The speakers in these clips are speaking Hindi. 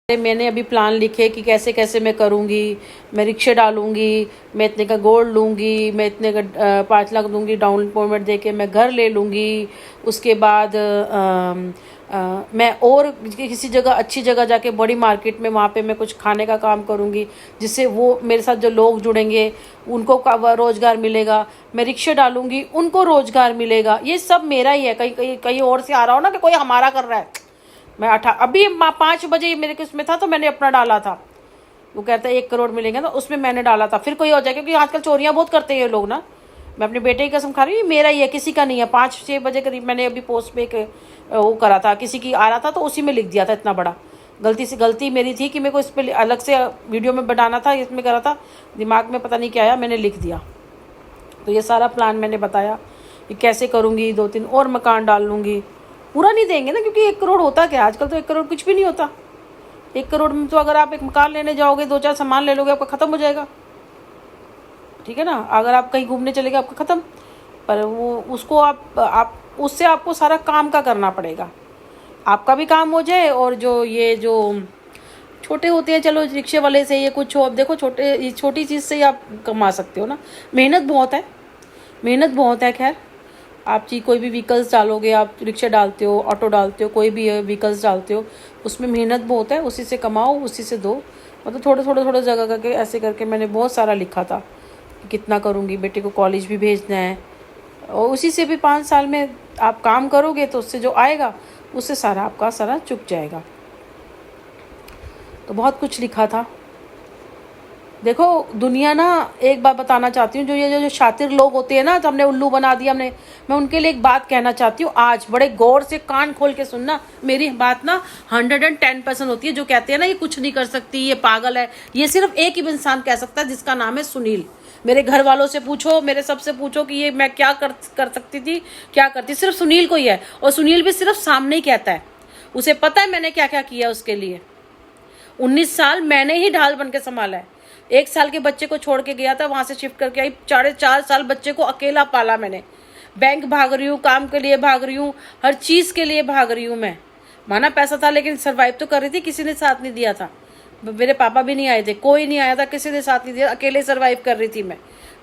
मैंने अभी प्लान लिखे कि कैसे कैसे मैं करूँगी। मैं रिक्शे डालूँगी, मैं इतने का गोल्ड लूँगी, मैं इतने का 5 लाख दूँगी डाउन पेमेंट दे के मैं घर ले लूँगी। उसके बाद मैं और किसी जगह अच्छी जगह जाके बड़ी मार्केट में वहाँ पे मैं कुछ खाने का काम करूँगी, जिससे वो मेरे साथ जो लोग जुड़ेंगे उनको रोज़गार मिलेगा। मैं रिक्शे डालूँगी, उनको रोज़गार मिलेगा। ये सब मेरा ही है, कहीं कहीं कहीं और से आ रहा हो ना कि कोई हमारा कर रहा है। मैं अभी 5 बजे मेरे को उसमें था तो मैंने अपना डाला था। वो कहता है 1 करोड़ मिलेंगे तो उसमें मैंने डाला था। फिर कोई हो जाए, क्योंकि आजकल चोरियां बहुत करते हैं ये लोग ना। मैं अपने बेटे की कसम खा रही हूँ, मेरा ही है, किसी का नहीं है। 5-6 बजे करीब मैंने अभी पोस्ट पे एक वो करा था, किसी की आ रहा था तो उसी में लिख दिया था। इतना बड़ा गलती मेरी थी कि मेरे को इस पर अलग से वीडियो में बनाना था, इसमें करा था, दिमाग में पता नहीं क्या आया, मैंने लिख दिया। तो ये सारा प्लान मैंने बताया कि कैसे करूँगी। 2-3 और मकान डाल लूँगी। पूरा नहीं देंगे ना, क्योंकि 1 करोड़ होता क्या आजकल, तो 1 करोड़ कुछ भी नहीं होता। 1 करोड़ में तो अगर आप एक मकान लेने जाओगे, 2-4 सामान ले लोगे, आपका ख़त्म हो जाएगा। ठीक है ना। अगर आप कहीं घूमने चले गए, आपका ख़त्म। पर वो उसको आप उससे आपको सारा काम का करना पड़ेगा, आपका भी काम हो जाए। और जो छोटे होते हैं, चलो रिक्शे वाले से ये कुछ हो। अब देखो छोटी चीज़ से ही आप कमा सकते हो ना। मेहनत बहुत है। खैर, आप कोई भी व्हीकल्स डालोगे, आप रिक्शा डालते हो, ऑटो डालते हो, कोई भी व्हीकल्स डालते हो, उसमें मेहनत बहुत है। उसी से कमाओ, उसी से दो। मतलब थोड़े जगह करके ऐसे करके मैंने बहुत सारा लिखा था कि कितना करूँगी। बेटे को कॉलेज भी भेजना है, और उसी से भी 5 साल में आप काम करोगे तो उससे जो आएगा उससे सारा आपका सारा चुक जाएगा। तो बहुत कुछ लिखा था। देखो दुनिया ना, एक बात बताना चाहती हूँ, जो शातिर लोग होते हैं ना, तो हमने उल्लू बना दिया मैं उनके लिए एक बात कहना चाहती हूँ। आज बड़े गौर से कान खोल के सुनना, मेरी बात ना 110% होती है। जो कहते हैं ना ये कुछ नहीं कर सकती, ये पागल है, ये सिर्फ एक ही इंसान कह सकता है, जिसका नाम है सुनील। मेरे घर वालों से पूछो, मेरे सबसे पूछो कि ये मैं क्या कर सकती थी, क्या करती, सिर्फ सुनील को ही है। और सुनील भी सिर्फ सामने ही कहता है, उसे पता है मैंने क्या क्या किया उसके लिए। 19 साल मैंने ही ढाल बन के संभाला है। 1 साल के बच्चे को छोड़ के गया था, वहां से शिफ्ट करके आई। 4.5 साल बच्चे को अकेला पाला मैंने। बैंक भाग रही हूँ, काम के लिए भाग रही हूँ, हर चीज के लिए भाग रही हूँ मैं। माना पैसा था लेकिन सरवाइव तो कर रही थी, किसी ने साथ नहीं दिया था। मेरे पापा भी नहीं आए थे, कोई नहीं आया था, किसी ने साथ नहीं दिया, अकेले सर्वाइव कर रही थी मैं,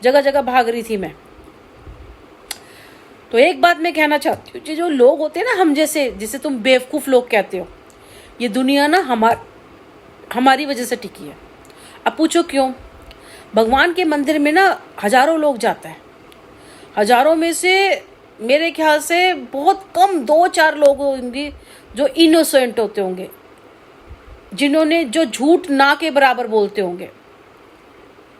जगह जगह भाग रही थी मैं। तो एक बात मैं कहना चाहती हूँ, जो लोग होते हैं ना हम जैसे, जिसे तुम बेवकूफ लोग कहते हो, ये दुनिया ना हमारी वजह से टिकी है। अब पूछो क्यों? भगवान के मंदिर में ना हजारों लोग जाता है। हजारों में से मेरे ख्याल से बहुत कम 2-4 लोग होंगे जो इनोसेंट होते होंगे, जिन्होंने जो झूठ ना के बराबर बोलते होंगे,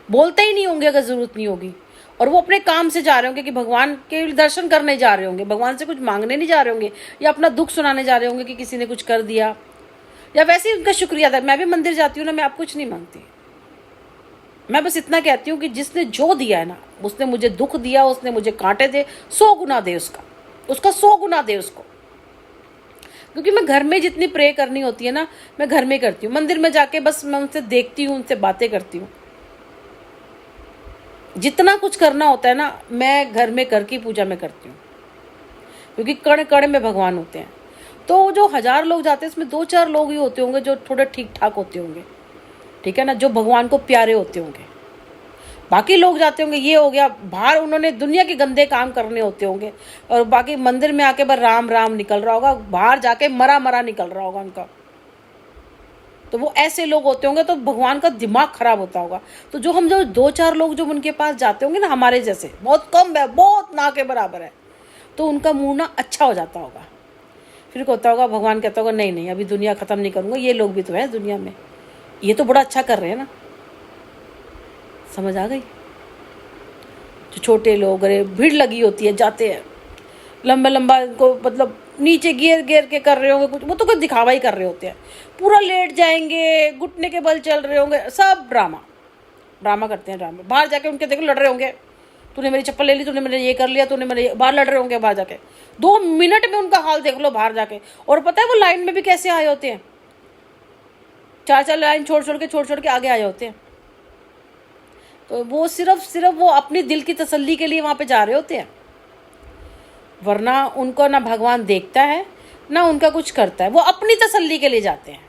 बोलते ही नहीं होंगे अगर जरूरत नहीं होगी, और वो अपने काम से जा रहे होंगे कि भगवान के दर्शन करने जा रहे होंगे, भगवान से कुछ मांगने नहीं जा रहे होंगे, या अपना दुख सुनाने जा रहे होंगे कि किसी ने कुछ कर दिया, या वैसे ही उनका शुक्रिया था। मैं भी मंदिर जाती हूँ ना, मैं आप कुछ नहीं मांगती, मैं बस इतना कहती हूँ कि जिसने जो दिया है ना, उसने मुझे दुख दिया, उसने मुझे कांटे दे, 100 गुना दे उसका 100 गुना दे उसको। क्योंकि मैं घर में जितनी प्रे करनी होती है ना, मैं घर में करती हूँ। मंदिर में जाके बस मैं उनसे देखती हूँ, उनसे बातें करती हूँ। जितना कुछ करना होता है ना, मैं घर में करके पूजा में करती हूँ, क्योंकि कण कण में भगवान होते हैं। तो जो 1000 लोग जाते हैं, उसमें 2-4 लोग ही होते होंगे जो थोड़े ठीक ठाक होते होंगे, ठीक है ना, जो भगवान को प्यारे होते होंगे। बाकी लोग जाते होंगे, ये हो गया बाहर, उन्होंने दुनिया के गंदे काम करने होते होंगे, और बाकी मंदिर में आके बस राम राम निकल रहा होगा, बाहर जाके मरा निकल रहा होगा उनका। तो वो ऐसे लोग होते होंगे, तो भगवान का दिमाग खराब होता होगा। तो जो 2-4 लोग जो उनके पास जाते होंगे ना, हमारे जैसे बहुत कम है, बहुत ना के बराबर है, तो उनका मूड ना अच्छा हो जाता होगा। फिर होता होगा, भगवान कहता होगा नहीं अभी दुनिया खत्म नहीं करूंगा, ये लोग भी तो है दुनिया में, ये तो बड़ा अच्छा कर रहे हैं ना। समझ आ गई? जो छोटे लोग, अरे भीड़ लगी होती है, जाते हैं लंबा को, मतलब नीचे गिर के कर रहे होंगे कुछ, वो तो कुछ दिखावा ही कर रहे होते हैं। पूरा लेट जाएंगे, घुटने के बल चल रहे होंगे, सब ड्रामा करते हैं। ड्रामा बाहर जाके उनके देखो लड़ रहे होंगे, तूने मेरी चप्पल ले ली, तूने मेरे ये कर लिया, तूने मेरे, बाहर लड़ रहे होंगे बाहर जाके। 2 मिनट में उनका हाल देख लो बाहर जाके। और पता है वो लाइन में भी कैसे आए होते हैं, 4-4 लाइन छोड़ के आगे आए होते हैं। तो वो सिर्फ वो अपनी दिल की तसल्ली के लिए वहां पे जा रहे होते हैं, वरना उनको ना भगवान देखता है ना उनका कुछ करता है, वो अपनी तसल्ली के लिए जाते हैं।